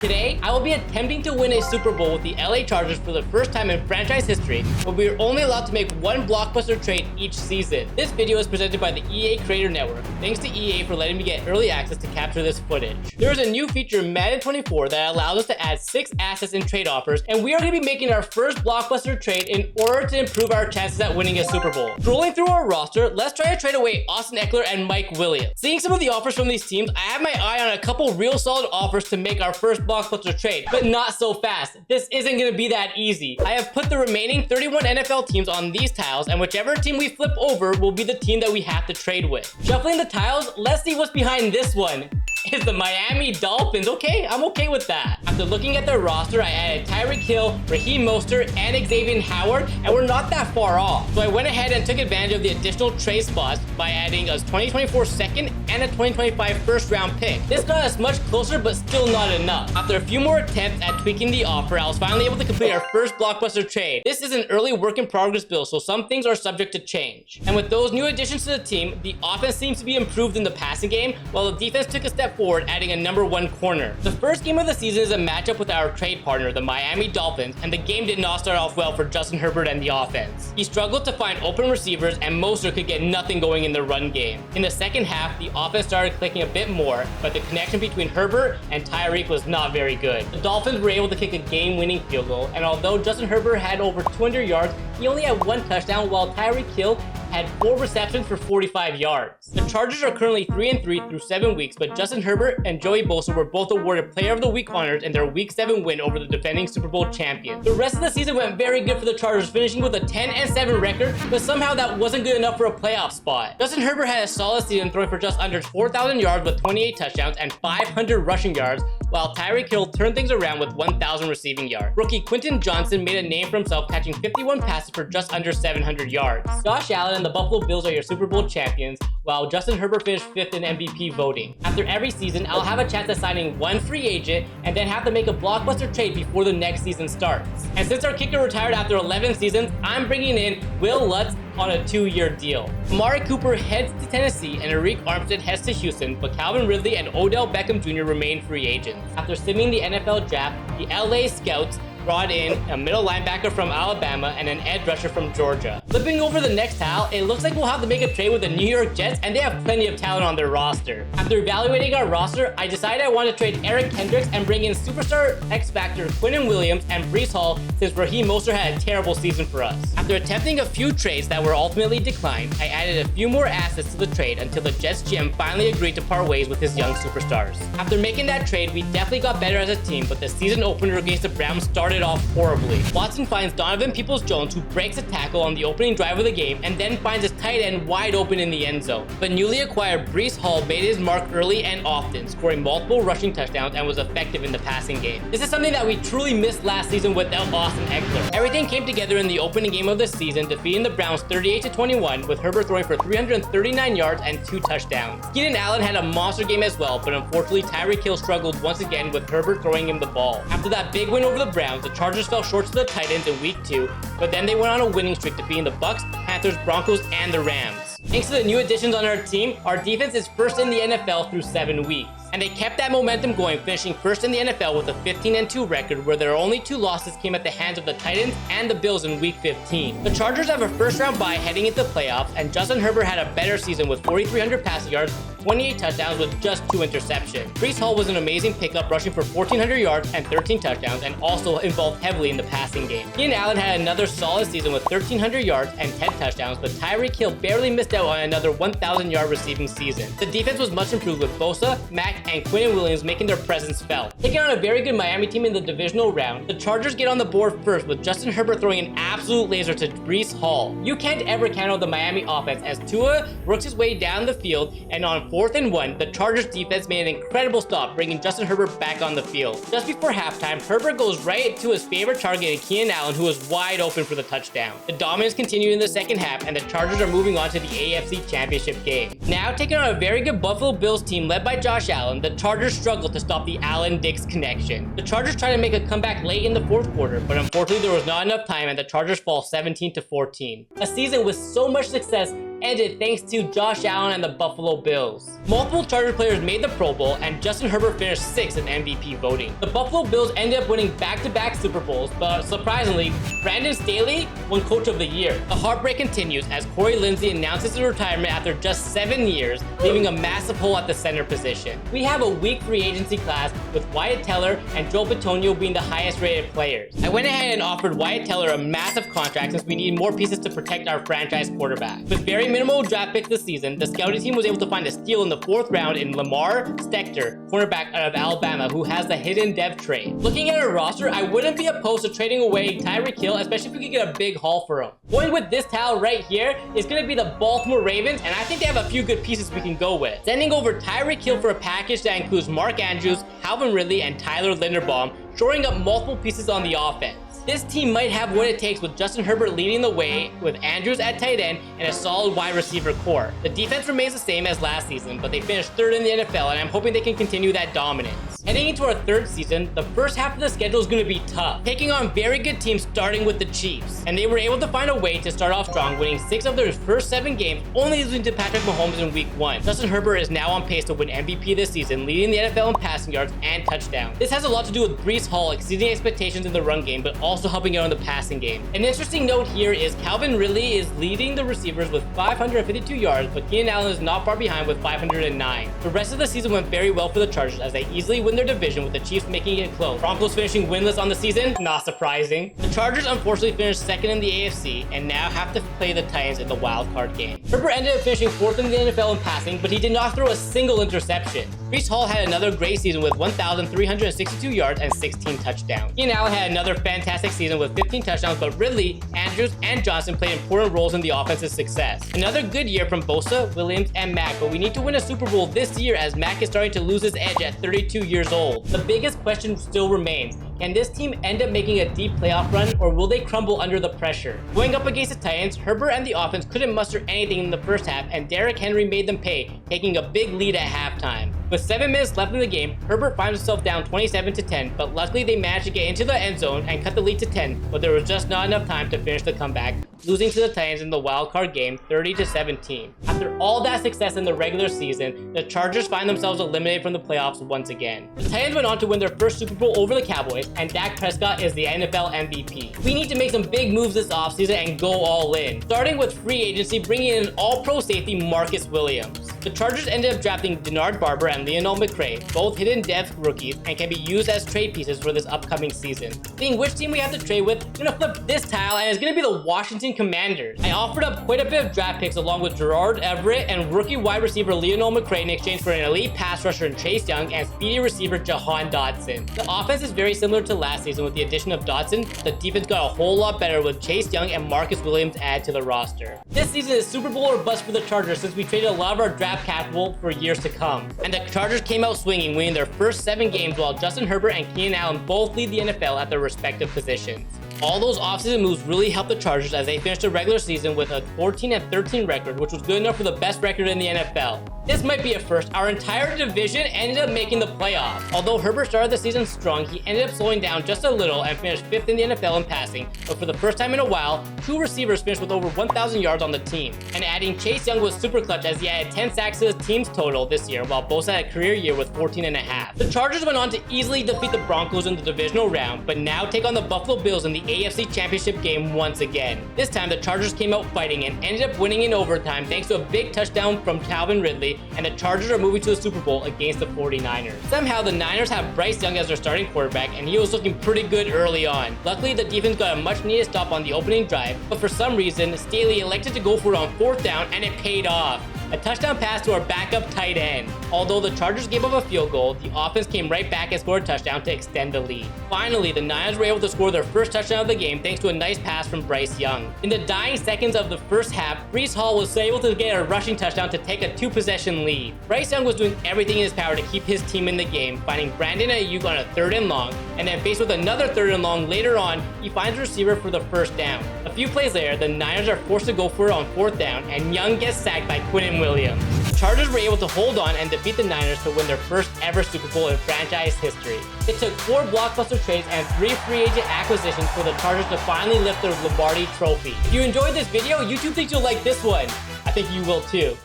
Today, I will be attempting to win a Super Bowl with the LA Chargers for the first time in franchise history, but we are only allowed to make one blockbuster trade each season. This video is presented by the EA Creator Network. Thanks to EA for letting me get early access to capture this footage. There is a new feature in Madden 24 that allows us to add 6 assets in trade offers, and we are going to be making our first blockbuster trade in order to improve our chances at winning a Super Bowl. Scrolling through our roster, let's try to trade away Austin Eckler and Mike Williams. Seeing some of the offers from these teams, I have my eye on a couple real solid offers to make our first blockbuster trade, but not so fast. This isn't going to be that easy. I have put the remaining 31 NFL teams on these tiles, and whichever team we flip over will be the team that we have to trade with. Shuffling the tiles, let's see what's behind this one. Is the Miami Dolphins. Okay, I'm okay with that. After looking at their roster, I added Tyreek Hill, Raheem Mostert, and Xavier Howard, and we're not that far off. So I went ahead and took advantage of the additional trade spots by adding a 2024 second and a 2025 first round pick. This got us much closer, but still not enough. After a few more attempts at tweaking the offer, I was finally able to complete our first blockbuster trade. This is an early work in progress build, so some things are subject to change. And with those new additions to the team, the offense seems to be improved in the passing game, while the defense took a step forward, adding a number 1 corner. The first game of the season is a matchup with our trade partner, the Miami Dolphins, and the game did not start off well for Justin Herbert and the offense. He struggled to find open receivers, and Mostert could get nothing going in the run game. In the second half, the offense started clicking a bit more, but the connection between Herbert and Tyreek was not very good. The Dolphins were able to kick a game-winning field goal, and although Justin Herbert had over 200 yards, he only had 1 touchdown, while Tyreek Hill had 4 receptions for 45 yards. The Chargers are currently 3-3 through 7 weeks, but Justin Herbert and Joey Bosa were both awarded Player of the Week honors in their Week 7 win over the defending Super Bowl champions. The rest of the season went very good for the Chargers, finishing with a 10-7 record, but somehow that wasn't good enough for a playoff spot. Justin Herbert had a solid season, throwing for just under 4,000 yards with 28 touchdowns and 500 rushing yards, while Tyreek Hill turned things around with 1,000 receiving yards. Rookie Quentin Johnson made a name for himself, catching 51 passes for just under 700 yards. Josh Allen and the Buffalo Bills are your Super Bowl champions, while Justin Herbert finished 5th in MVP voting. After every season, I'll have a chance at signing 1 free agent and then have to make a blockbuster trade before the next season starts. And since our kicker retired after 11 seasons, I'm bringing in Will Lutz on a 2-year deal. Amari Cooper heads to Tennessee and Arik Armstead heads to Houston, but Calvin Ridley and Odell Beckham Jr. remain free agents. After simming the NFL draft, the LA Scouts brought in a middle linebacker from Alabama and an edge rusher from Georgia. Flipping over the next tile, it looks like we'll have to make a trade with the New York Jets, and they have plenty of talent on their roster. After evaluating our roster, I decided I wanted to trade Eric Kendricks and bring in superstar X-Factor Quinnen Williams and Breece Hall, since Raheem Mostert had a terrible season for us. After attempting a few trades that were ultimately declined, I added a few more assets to the trade until the Jets GM finally agreed to part ways with his young superstars. After making that trade, we definitely got better as a team, but the season opener against the Browns started off horribly. Watson finds Donovan Peoples-Jones, who breaks a tackle on the opening drive of the game and then finds his tight end wide open in the end zone. But newly acquired Breece Hall made his mark early and often, scoring multiple rushing touchdowns and was effective in the passing game. This is something that we truly missed last season without Austin Eckler. Everything came together in the opening game of the season, defeating the Browns 38-21, with Herbert throwing for 339 yards and 2 touchdowns. Keenan Allen had a monster game as well, but unfortunately Tyreek Hill struggled once again, with Herbert throwing him the ball. After that big win over the Browns, the Chargers fell short to the Titans in week 2, but then they went on a winning streak, defeating the Bucks, Panthers, Broncos, and the Rams. Thanks to the new additions on our team, our defense is first in the NFL through 7 weeks. And they kept that momentum going, finishing first in the NFL with a 15-2 record, where their only 2 losses came at the hands of the Titans and the Bills in week 15. The Chargers have a first-round bye heading into playoffs, and Justin Herbert had a better season with 4,300 passing yards, 28 touchdowns with just 2 interceptions. Breece Hall was an amazing pickup, rushing for 1,400 yards and 13 touchdowns, and also involved heavily in the passing game. Keenan Allen had another solid season with 1,300 yards and 10 touchdowns, but Tyreek Hill barely missed out on another 1,000-yard receiving season. The defense was much improved, with Bosa, Mack, and Quinnen Williams making their presence felt. Taking on a very good Miami team in the divisional round, the Chargers get on the board first, with Justin Herbert throwing an absolute laser to Breece Hall. You can't ever count on the Miami offense, as Tua works his way down the field, and on 4th and 1, the Chargers defense made an incredible stop, bringing Justin Herbert back on the field. Just before halftime, Herbert goes right to his favorite target in Keenan Allen, who was wide open for the touchdown. The dominance continued in the second half, and the Chargers are moving on to the AFC Championship game. Now taking on a very good Buffalo Bills team led by Josh Allen, the Chargers struggled to stop the Allen-Diggs connection. The Chargers tried to make a comeback late in the 4th quarter, but unfortunately there was not enough time, and the Chargers fall 17-14. A season with so much success ended thanks to Josh Allen and the Buffalo Bills. Multiple Chargers players made the Pro Bowl, and Justin Herbert finished 6th in MVP voting. The Buffalo Bills ended up winning back-to-back Super Bowls, but surprisingly, Brandon Staley won Coach of the Year. The heartbreak continues as Corey Lindsey announces his retirement after just 7 years, leaving a massive hole at the center position. We have a weak free agency class with Wyatt Teller and Joe Bitonio being the highest rated players. I went ahead and offered Wyatt Teller a massive contract since we need more pieces to protect our franchise quarterback. With very minimal draft picks this season, the scouting team was able to find a steal in the 4th round in Lamar Stector, cornerback out of Alabama, who has the hidden dev trade. Looking at our roster, I wouldn't be opposed to trading away Tyreek Hill, especially if we could get a big haul for him. Going with this towel right here is going to be the Baltimore Ravens, and I think they have a few good pieces we can go with. Sending over Tyreek Hill for a package that includes Mark Andrews, Calvin Ridley, and Tyler Linderbaum, shoring up multiple pieces on the offense. This team might have what it takes with Justin Herbert leading the way, with Andrews at tight end and a solid wide receiver core. The defense remains the same as last season, but they finished 3rd in the NFL, and I'm hoping they can continue that dominance. Heading into our 3rd season, the first half of the schedule is going to be tough, taking on very good teams starting with the Chiefs. And they were able to find a way to start off strong, winning 6 of their first 7 games, only losing to Patrick Mahomes in week 1. Justin Herbert is now on pace to win MVP this season, leading the NFL in passing yards and touchdowns. This has a lot to do with Breece Hall exceeding expectations in the run game, but also helping out in the passing game. An interesting note here is Calvin Ridley is leading the receivers with 552 yards, but Keenan Allen is not far behind with 509. The rest of the season went very well for the Chargers as they easily win their division, with the Chiefs making it close. Broncos finishing winless on the season, not surprising. The Chargers unfortunately finished 2nd in the AFC and now have to play the Titans in the wild card game. Herbert ended up finishing 4th in the NFL in passing, but he did not throw a single interception. Breece Hall had another great season with 1,362 yards and 16 touchdowns. Keenan Allen had another fantastic season with 15 touchdowns, but Ridley, Andrews, and Johnson played important roles in the offense's success. Another good year from Bosa, Williams, and Mack, but we need to win a Super Bowl this year as Mack is starting to lose his edge at 32 years old. The biggest question still remains: can this team end up making a deep playoff run, or will they crumble under the pressure? Going up against the Titans, Herbert and the offense couldn't muster anything in the first half, and Derrick Henry made them pay, taking a big lead at halftime. With 7 minutes left in the game, Herbert finds himself down 27-10, but luckily they managed to get into the end zone and cut the lead to 10, but there was just not enough time to finish the comeback, losing to the Titans in the wildcard game 30-17. After all that success in the regular season, the Chargers find themselves eliminated from the playoffs once again. The Titans went on to win their first Super Bowl over the Cowboys, and Dak Prescott is the NFL MVP. We need to make some big moves this offseason and go all in, starting with free agency, bringing in an all-pro safety Marcus Williams. The Chargers ended up drafting Denard Barber and Lionel McCray, both hidden depth rookies, and can be used as trade pieces for this upcoming season. Seeing which team we have to trade with, I'm gonna flip this tile, and it's gonna be the Washington Commanders. I offered up quite a bit of draft picks along with Gerard Everett and rookie wide receiver Lionel McCray in exchange for an elite pass rusher in Chase Young and speedy receiver Jahan Dotson. The offense is very similar to last season with the addition of Dotson. The defense got a whole lot better with Chase Young and Marcus Williams added to the roster. This season is Super Bowl or bust for the Chargers since we traded a lot of our draft capital for years to come. And the Chargers came out swinging, winning their first 7 games while Justin Herbert and Keenan Allen both lead the NFL at their respective positions. All those offseason moves really helped the Chargers as they finished the regular season with a 14-13 record, which was good enough for the best record in the NFL. This might be a first. Our entire division ended up making the playoffs. Although Herbert started the season strong, he ended up slowing down just a little and finished 5th in the NFL in passing. But for the first time in a while, 2 receivers finished with over 1,000 yards on the team. And adding Chase Young was super clutch as he added 10 sacks to his team's total this year, while Bosa had a career year with 14.5. The Chargers went on to easily defeat the Broncos in the divisional round, but now take on the Buffalo Bills in the AFC Championship game once again. This time, the Chargers came out fighting and ended up winning in overtime thanks to a big touchdown from Calvin Ridley, and the Chargers are moving to the Super Bowl against the 49ers. Somehow, the Niners have Bryce Young as their starting quarterback, and he was looking pretty good early on. Luckily, the defense got a much-needed stop on the opening drive, but for some reason, Staley elected to go for it on 4th down, and it paid off. A touchdown pass to our backup tight end. Although the Chargers gave up a field goal, the offense came right back and scored a touchdown to extend the lead. Finally, the Niners were able to score their first touchdown of the game thanks to a nice pass from Bryce Young. In the dying seconds of the first half, Breece Hall was able to get a rushing touchdown to take a 2-possession lead. Bryce Young was doing everything in his power to keep his team in the game, finding Brandon Ayuk on a 3rd and long, and then faced with another 3rd and long later on, he finds a receiver for the first down. A few plays later, the Niners are forced to go for it on 4th down, and Young gets sacked by Quinnen Williams. Chargers were able to hold on and defeat the Niners to win their first ever Super Bowl in franchise history. It took 4 blockbuster trades and 3 free agent acquisitions for the Chargers to finally lift their Lombardi trophy. If you enjoyed this video, YouTube thinks you'll like this one. I think you will too.